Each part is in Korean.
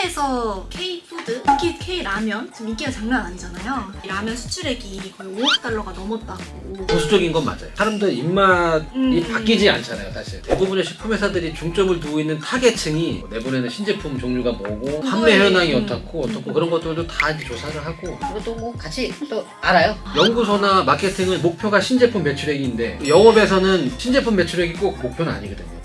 해외에서 K푸드, 특히 K라면 지금 인기가 장난 아니잖아요. 이 라면 수출액이 거의 5억 달러가 넘었다고. 보수적인 건 맞아요. 사람들 입맛이 바뀌지 않잖아요, 사실. 대부분의 식품회사들이 중점을 두고 있는 타겟층이 내보내는 신제품 종류가 뭐고 판매 현황이 어떻고 그런 것들도 다 이제 조사를 하고. 그것도 뭐 같이 또 알아요. 연구소나 마케팅은 목표가 신제품 매출액인데 영업에서는 신제품 매출액이 꼭 목표는 아니거든요.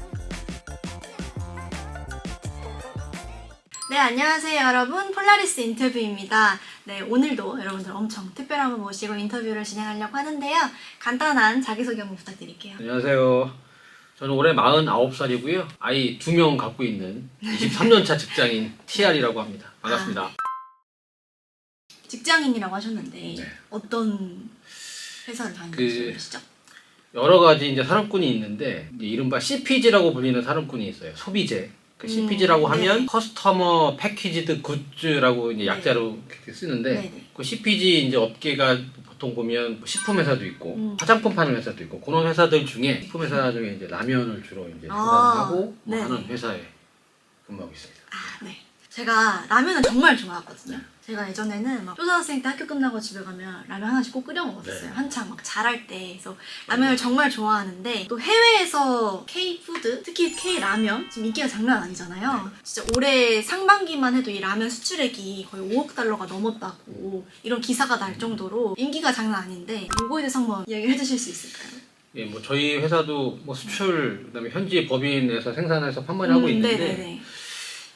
네, 안녕하세요 여러분. 폴라리스 인터뷰입니다. 네, 오늘도 여러분들 엄청 특별한 분 모시고 인터뷰를 진행하려고 하는데요. 간단한 자기소개 한번 부탁드릴게요. 안녕하세요. 저는 올해 49살이고요. 아이 2명 갖고 있는 23년차 직장인 TR이라고 합니다. 반갑습니다. 직장인이라고 하셨는데 네. 어떤 회사를 다니고 계시죠? 여러 가지 이제 산업군이 있는데 이제 이른바 CPG라고 불리는 산업군이 있어요. 소비재. 그 CPG라고 하면 네. 커스터머 패키지드 굿즈라고 이제 약자로 이렇게 쓰는데 네네. 그 CPG 이제 업계가 보통 보면 식품 회사도 있고 화장품 파는 회사도 있고 그런 회사들 중에 식품 회사 중에 이제 라면을 주로 이제 생산하고 네. 하는 회사에 근무하고 있습니다. 아, 네. 제가 라면을 정말 좋아하거든요. 제가 예전에는 막 초등학생 때 학교 끝나고 집에 가면 라면 하나씩 꼭 끓여 먹었어요. 네. 한창 막 자랄 때. 그래서 라면을 정말 좋아하는데 또 해외에서 K푸드, 특히 K라면 지금 인기가 장난 아니잖아요. 진짜 올해 상반기만 해도 이 라면 수출액이 거의 5억 달러가 넘었다고 이런 기사가 날 정도로 인기가 장난 아닌데 이거에 대해서 한번 이야기를 해주실 수 있을까요? 예, 뭐 저희 회사도 뭐 수출 그다음에 현지 법인에서 생산해서 판매를 하고 있는데 네네네.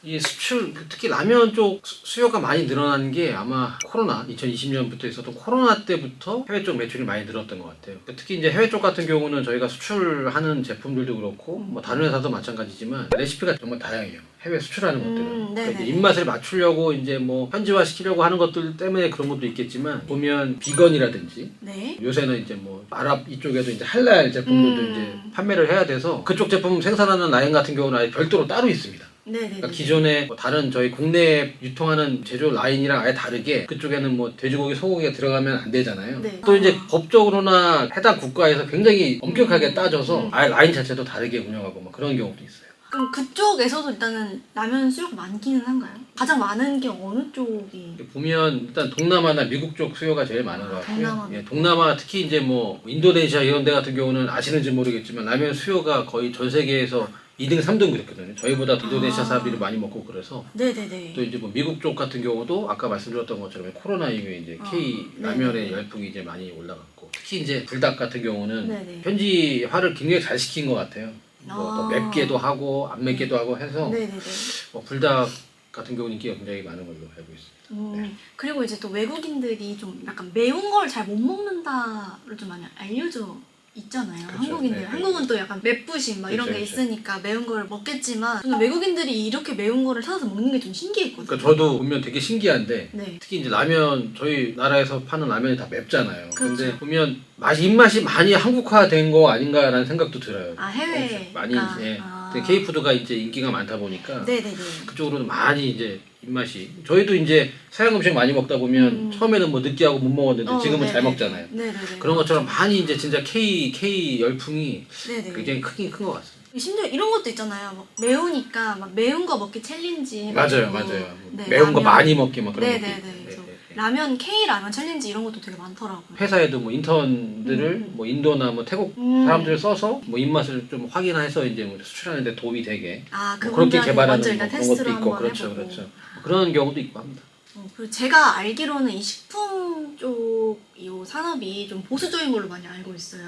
이 수출 특히 라면 쪽 수요가 많이 늘어난 게 아마 코로나 2020년부터 있었던 코로나 때부터 해외 쪽 매출이 많이 늘었던 것 같아요. 특히 이제 해외 쪽 같은 경우는 저희가 수출하는 제품들도 그렇고 뭐 다른 회사도 마찬가지지만 레시피가 정말 다양해요. 해외 수출하는 것들은. 그러니까 이제 입맛을 맞추려고 이제 뭐 현지화 시키려고 하는 것들 때문에 그런 것도 있겠지만 보면 비건이라든지 네. 요새는 이제 뭐 아랍 이쪽에도 이제 할랄 제품들도 이제 판매를 해야 돼서 그쪽 제품 생산하는 라인 같은 경우는 아예 별도로 따로 있습니다. 네네. 그러니까 기존에 뭐 다른 저희 국내에 유통하는 제조 라인이랑 아예 다르게 그쪽에는 뭐 돼지고기, 소고기가 들어가면 안 되잖아요. 네. 또 이제 법적으로나 해당 국가에서 굉장히 엄격하게 따져서 아예 라인 자체도 다르게 운영하고 뭐 그런 경우도 있어요. 그럼 그쪽에서도 일단은 라면 수요가 많기는 한가요? 가장 많은 게 어느 쪽이? 보면 일단 동남아나 미국 쪽 수요가 제일 많은 것 같고요. 동남아. 예, 동남아 특히 이제 뭐 인도네시아 이런 데 같은 경우는 아시는지 모르겠지만 라면 수요가 거의 전 세계에서 2등, 3등 그랬거든요. 저희보다 인도네시아 사람들이 많이 먹고 그래서. 네네네. 또 이제 뭐 미국 쪽 같은 경우도 아까 말씀드렸던 것처럼 코로나 이후에 이제 K 라면의 열풍이 이제 많이 올라갔고 특히 이제 불닭 같은 경우는 네네. 현지화를 굉장히 잘 시킨 것 같아요. 뭐 또 맵게도 하고 안 맵게도 하고 해서 네네네. 뭐 불닭 같은 경우는 인기가 굉장히 많은 걸로 알고 있습니다. 그리고 이제 또 외국인들이 좀 약간 매운 걸 잘 못 먹는다를 좀 많이 알려져 있잖아요. 그쵸, 한국인들. 네, 한국은 또 약간 맵부심 막 이런 그쵸, 게 그쵸. 있으니까 매운 걸 먹겠지만 저는 외국인들이 이렇게 매운 거를 찾아서 먹는 게 좀 신기했거든요. 그러니까 저도 보면 되게 신기한데 네. 특히 이제 라면 저희 나라에서 파는 라면이 다 맵잖아요. 그렇죠. 근데 보면 입맛이 많이 한국화된 거 아닌가라는 생각도 들어요. 아, 해외. 많이 예. 아. K푸드가 이제 인기가 많다 보니까 네네네. 그쪽으로는 많이 이제 입맛이 저희도 이제 서양 음식 많이 먹다 보면 처음에는 뭐 느끼하고 못 먹었는데 지금은 잘 네네. 먹잖아요. 네네네. 그런 것처럼 많이 이제 진짜 K 열풍이 네네. 굉장히 크긴 큰 것 같습니다. 심지어 이런 것도 있잖아요. 막 매우니까 막 매운 거 먹기 챌린지. 맞아요, 해가지고. 맞아요. 네, 매운 거 라면. 많이 먹기 막 그런 것도 네네네. 있고. 그래서 네. 라면 K 라면 챌린지 이런 것도 되게 많더라고요. 회사에도 뭐 인턴들을 뭐 인도나 뭐 태국 사람들을 써서 뭐 입맛을 좀 확인해서 이제 뭐 수출하는데 도움이 되게 아, 뭐 그렇게 먼저 개발하는 일단 뭐 그런 테스트를 것도 있고 한번 그렇죠, 해보고. 그렇죠. 그런 경우도 있고 합니다. 그리고 제가 알기로는 이 식품 쪽 이 산업이 좀 보수적인 걸로 많이 알고 있어요.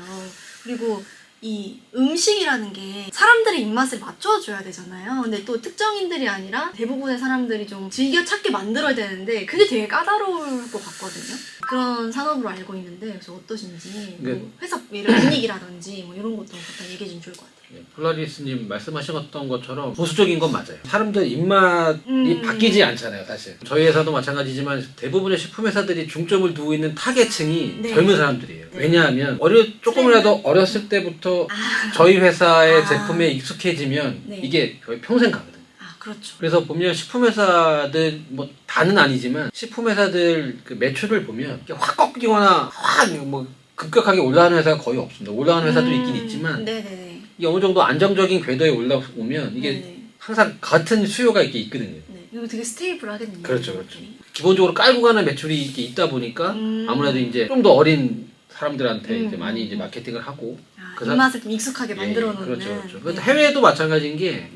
그리고 이 음식이라는 게 사람들의 입맛을 맞춰줘야 되잖아요. 근데 또 특정인들이 아니라 대부분의 사람들이 좀 즐겨 찾게 만들어야 되는데 그게 되게 까다로울 것 같거든요. 그런 산업으로 알고 있는데 그래서 어떠신지 뭐 회사 이런 분위기라든지 뭐 이런 것도 갖다 얘기해 주면 좋을 것 같아요. 네, 폴라리스님 말씀하셨던 것처럼 보수적인 건 맞아요. 사람들 입맛이 바뀌지 않잖아요, 사실. 저희 회사도 마찬가지지만 대부분의 식품 회사들이 중점을 두고 있는 타겟층이 네. 젊은 사람들이에요. 네. 왜냐하면 조금이라도 어렸을 때부터 저희 회사의 제품에 익숙해지면 네. 이게 거의 평생 가거든요. 아, 그렇죠. 그래서 보면 식품 회사들 뭐 다는 아니지만 식품 회사들 그 매출을 보면 이게 확 꺾이거나 확 뭐 급격하게 올라가는 회사가 거의 없습니다. 올라가는 회사도 있긴 있지만 네네네. 이게 어느 정도 안정적인 궤도에 올라오면 이게 네네. 항상 같은 수요가 이렇게 있거든요. 네. 이거 되게 스테이블하겠네요. 그렇죠, 이런 그렇죠. 것들이. 기본적으로 깔고 가는 매출이 이렇게 있다 보니까 아무래도 이제 좀 더 어린 사람들한테 이제 많이 이제 마케팅을 하고 아, 그 사- 입맛을 좀 익숙하게 만들어 놓는. 그렇죠, 그렇죠. 네. 그런데 해외도 마찬가지인 게 네.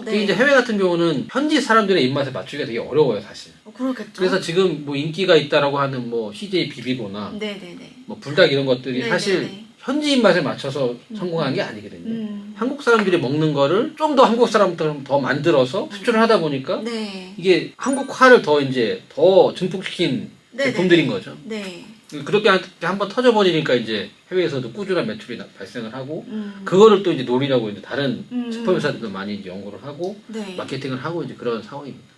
특히 이제 해외 같은 경우는 현지 사람들의 입맛에 맞추기가 되게 어려워요, 사실. 그렇겠죠. 그래서 지금 뭐 인기가 있다라고 하는 뭐 CJ 비비고나 네네네. 뭐 불닭 이런 것들이 네네네. 사실 현지 입맛에 맞춰서 성공한 게 아니거든요. 한국 사람들이 먹는 거를 좀 더 한국 사람처럼 더 만들어서 수출을 하다 보니까 네. 이게 한국화를 더 이제 더 증폭시킨 네네. 제품들인 거죠. 네. 그렇게 한번 터져버리니까 이제 해외에서도 꾸준한 매출이 발생을 하고 음. 그거를 또 이제 노리라고 이제 다른 음. 식품 회사들도 많이 이제 연구를 하고 네. 마케팅을 하고 이제 그런 상황입니다.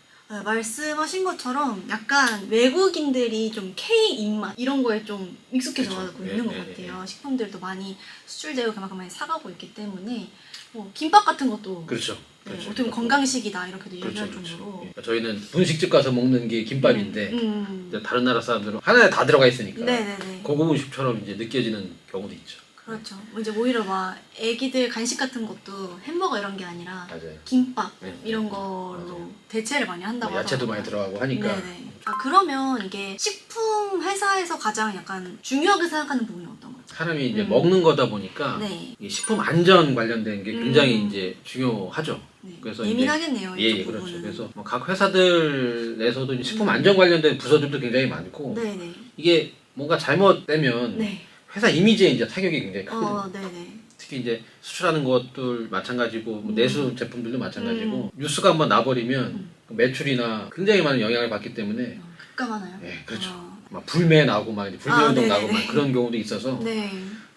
말씀하신 것처럼 약간 외국인들이 좀 K 입맛 이런 거에 좀 익숙해져가고 그렇죠. 있는 네, 것 네, 같아요. 식품들도 많이 수출되고 그만큼 많이 사가고 있기 때문에 뭐 김밥 같은 것도 그렇죠. 네, 그렇죠. 어떻게 보면 건강식이다 이렇게도 그렇죠, 얘기할 그렇죠. 정도로. 예. 저희는 분식집 가서 먹는 게 김밥인데 음. 이제 다른 나라 사람들은 하나에 다 들어가 있으니까 네네네. 고급 음식처럼 이제 느껴지는 경우도 있죠. 그렇죠. 뭐 이제 오히려 막 애기들 간식 같은 것도 햄버거 이런 게 아니라 맞아요. 김밥 네, 이런 네. 걸로 맞아요. 대체를 많이 한다고 뭐 야채도 많이 들어가고 하니까 네네. 그러면 이게 식품 회사에서 가장 약간 중요하게 생각하는 부분이 어떤 거죠? 사람이 이제 먹는 거다 보니까 네. 이 식품 안전 관련된 게 굉장히 이제 중요하죠. 네. 그래서 예민하겠네요. 이제, 이쪽 그렇죠. 부분은. 그래서 뭐 각 회사들에서도 이제 식품 안전 관련된 부서들도 굉장히 많고 네네. 이게 뭔가 잘못되면 네. 회사 이미지에 이제 타격이 굉장히 크거든요. 네네. 특히 이제 수출하는 것들 마찬가지고 뭐 내수 제품들도 마찬가지고 음. 뉴스가 한번 나버리면 그 매출이나 굉장히 많은 영향을 받기 때문에 급감하나요? 네, 그렇죠. 막 불매 나고 막 이제 불매운동 네네네. 나고 막 그런 경우도 있어서 네.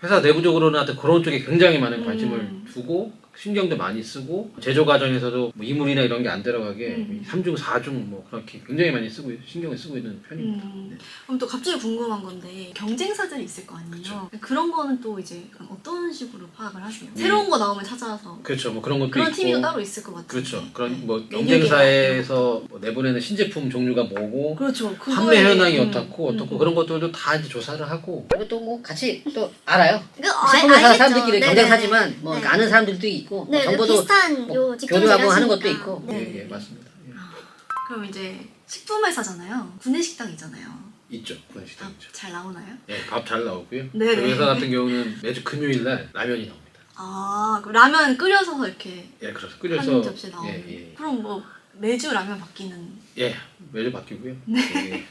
회사 내부적으로는 하여튼 그런 쪽에 굉장히 많은 관심을 음. 두고 신경도 많이 쓰고 제조 과정에서도 뭐 이물이나 이런 게 안 들어가게 음. 3중 4중 뭐 그렇게 굉장히 많이 신경을 쓰고 있는 편입니다. 그럼 또 갑자기 궁금한 건데 경쟁사들이 있을 거 아니에요? 그런 거는 또 이제 어떤 식으로 파악을 하세요? 새로운 거 나오면 찾아서 그렇죠. 뭐 그런 것도 그런 있고 팀이 따로 있을 것 같아요. 그렇죠. 그런 네. 뭐 메뉴 경쟁사에서 뭐 내보내는 신제품 종류가 뭐고 그렇죠. 판매 그거에- 현황이 어떻고 그런 것들도 다 이제 조사를 하고 그리고 또 뭐 같이 또 알아요. 그, 식품회사 알겠죠. 사람들끼리 네네네. 경쟁사지만 뭐 네. 아는 사람들도 있고 뭐 네, 정보도 비슷한 뭐 요 직종 교류하고 하는 일하시니까. 것도 있고. 네. 예, 맞습니다. 예. 그럼 이제 식품회사잖아요. 구내식당이잖아요. 있죠. 그런 시장 있죠. 잘 나오나요? 예, 밥 잘 나오고요. 네네. 저희 회사 같은 경우는 매주 금요일 날 라면이 나옵니다. 그럼 라면 끓여서 이렇게 예, 그래서 한 끓여서 접시 나오는. 예, 예. 그럼 뭐 매주 라면 바뀌는. 예, 매주 바뀌고요. 예.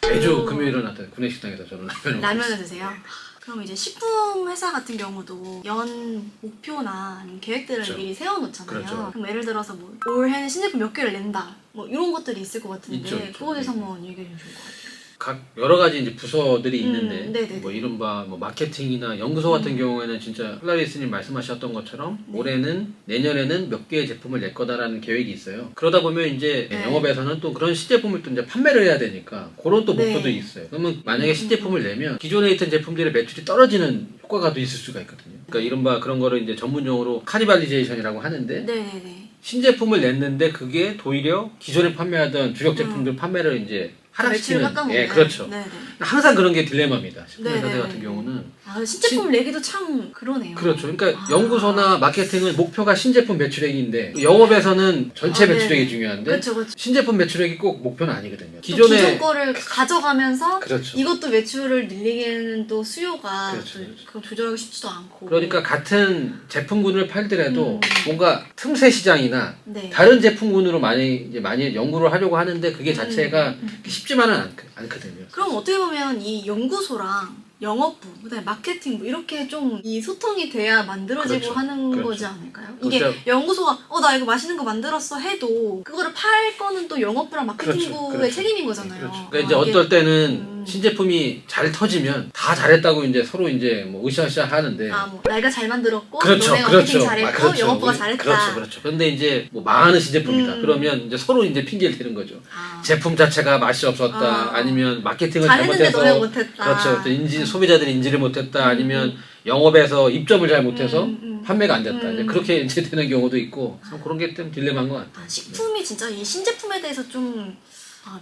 매주 오. 금요일은 하여튼 구내식당에서 저는 라면을 라면을 먹고 드세요? 있어요. 그럼 이제 식품 회사 같은 경우도 연 목표나 아니면 계획들을 그렇죠. 미리 세워놓잖아요. 그렇죠. 그럼 예를 들어서 뭐 올해는 신제품 몇 개를 낸다. 뭐 이런 것들이 있을 것 같은데 있죠, 있죠. 그거에 대해서 네. 한번 얘기해 주실 것 같아요. 각 여러 가지 이제 부서들이 있는데 네네네. 뭐 이른바 뭐 마케팅이나 연구소 같은 경우에는 진짜 플라리스님 말씀하셨던 것처럼 네. 올해는 내년에는 몇 개의 제품을 낼 거다라는 계획이 있어요. 그러다 보면 이제 네. 영업에서는 또 그런 시제품을 또 이제 판매를 해야 되니까 그런 또 네. 목표도 있어요. 그러면 만약에 시제품을 내면 기존에 있던 제품들의 매출이 떨어지는 효과가 또 있을 수가 있거든요. 그러니까 이른바 그런 거를 이제 전문용어로 카니발리제이션이라고 하는데 네네네. 신제품을 냈는데 그게 도리어 기존에 판매하던 주력 제품들 판매를 이제 매출을 하락시키는 깎아먹는. 예, 그렇죠. 네네. 항상 그런 게 딜레마입니다. 네네. 식품회사 같은 경우는 신제품 내기도 참 그러네요. 그렇죠. 그러니까 연구소나 마케팅은 목표가 신제품 매출액인데 영업에서는 전체 네. 매출액이 중요한데 그렇죠, 그렇죠. 신제품 매출액이 꼭 목표는 아니거든요. 기존 거를 가져가면서 그렇죠. 이것도 매출을 늘리기에는 또 수요가 그렇죠, 또 그렇죠. 그거 조절하기 쉽지도 않고. 그러니까 같은 제품군을 팔더라도 뭔가 틈새 시장이나 네. 다른 제품군으로 많이 연구를 하려고 하는데 그게 자체가 쉽지만은 않거든요. 그럼 어떻게 보면 이 연구소랑 영업부, 그다음에 마케팅부 이렇게 좀 이 소통이 돼야 만들어지고 그렇죠. 하는 그렇죠. 거지 않을까요? 이게 그렇죠. 연구소가 나 이거 맛있는 거 만들었어 해도 그거를 팔 거는 또 영업부랑 마케팅부의 그렇죠. 책임인 거잖아요. 그렇죠. 그러니까 이제 어떨 때는 음. 신제품이 잘 터지면 다 잘했다고 이제 서로 이제 뭐 으쌰으쌰 하는데 뭐 내가 잘 만들었고 그렇죠, 너네가 그렇죠. 마케팅 잘했고 그렇죠. 영업부가 우리- 잘했다. 그렇죠, 그렇죠. 근데 이제 뭐 망하는 신제품이다. 그러면 이제 서로 이제 핑계를 대는 거죠. 제품 자체가 맛이 없었다. 아니면 마케팅을 잘했는데 잘못해서 너네 못했다. 그렇죠. 소비자들이 인지를 못했다. 아니면 영업에서 입점을 잘 못해서 판매가 안 됐다. 이제 그렇게 이제 되는 경우도 있고 그런 게 좀 딜레마인 것 같아요. 식품이 진짜 이 신제품에 대해서 좀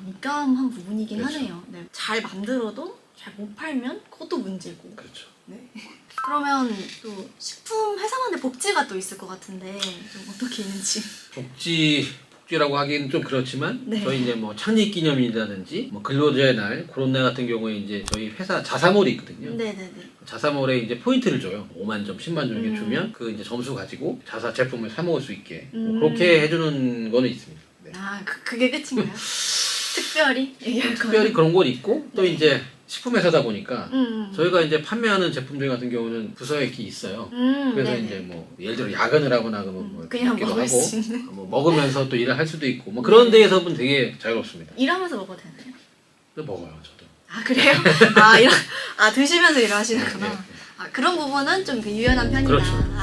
민감한 부분이긴 그렇죠. 하네요. 네. 잘 만들어도 잘 못 팔면 그것도 문제고. 그렇죠. 네. 그러면 또 식품 회사만의 복지가 또 있을 것 같은데 좀 어떻게 있는지. 축제라고 하기는 좀 그렇지만 네. 저희 이제 뭐 창립기념일이라든지 뭐 근로자의 날 그런 날 같은 경우에 이제 저희 회사 자사몰이 있거든요. 네네네. 자사몰에 이제 포인트를 줘요. 5만 점, 10만 점 이렇게 음. 주면 그 이제 점수 가지고 자사 제품을 사 먹을 수 있게 뭐 음. 그렇게 해주는 거는 있습니다. 네. 아 그게 끝인가요? 특별히 얘기할 거는? 특별히 그런 건 있고 또 네. 이제 식품회사다 보니까 음. 저희가 이제 판매하는 제품들 같은 경우는 부서에 이렇게 있어요. 그래서 네네. 이제 뭐 예를 들어 야근을 하거나 그러면 뭐 그냥 먹기도 먹을 하고 수 있는. 뭐 먹으면서 또 일을 할 수도 있고 뭐 그런 네. 데에서는 되게 자유롭습니다. 일하면서 먹어도 되나요? 근데 먹어요 저도. 아 그래요? 드시면서 일하시는구나. 네, 네. 아 그런 부분은 좀 유연한 편이다. 그렇죠.